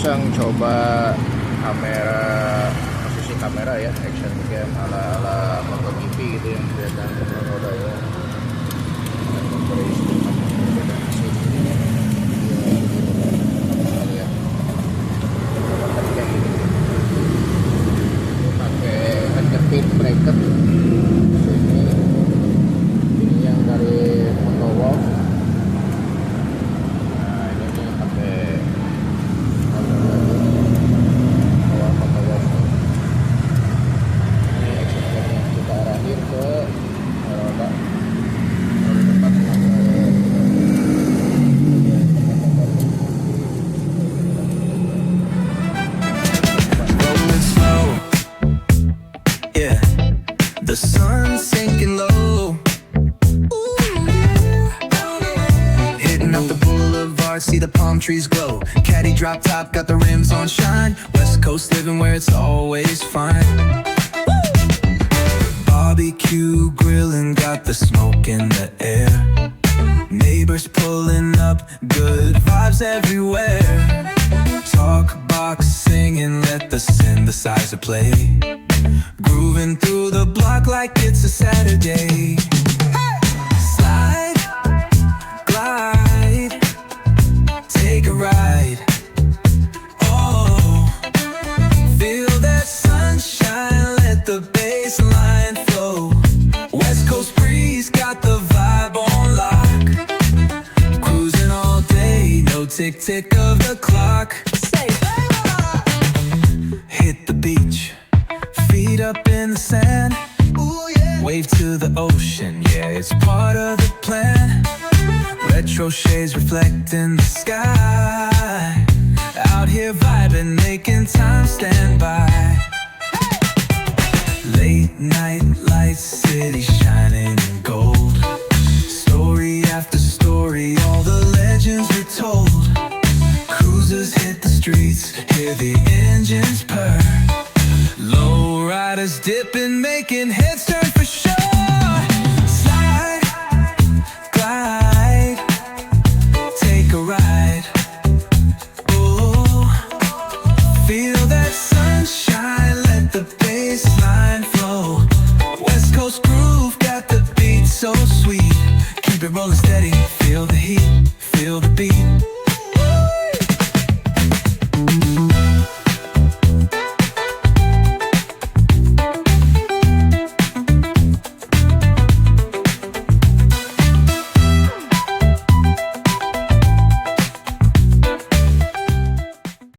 sedang coba kamera, posisi kamera ya, action cam ala motoGP gitu yang kelihatan roda ya. Dan operasi berbeda hasil. Ya. Tadi kayak gini. Ini pakai jepit bracket. Ini yang dari motowolf. The sun's sinking low. Hitting up the boulevard, see the palm trees glow. Caddy drop top, got the rims on shine. West Coast living where it's always fine. Barbecue grilling, got the smoke in the air. Neighbors pulling up, good vibes everywhere. Talk box singing, let the synthesizer play. Grooving through the block like it's a Saturday. Slide, glide, take a ride. Oh, feel that sunshine, let the bass line flow. West Coast breeze, got the vibe on lock. Cruising all day, no tick-tick of the clock. Hit the beach, feet up in the sand. Ooh, yeah. Wave to the ocean, yeah, it's part of the plan. Retro shades reflecting the sky. Out here vibing, making time stand by. Late night lights, city shining in gold. Story after story, all the legends were told. Cruisers hit the streets, hear the engines purr. Low riders dipping, making heads turn for sure.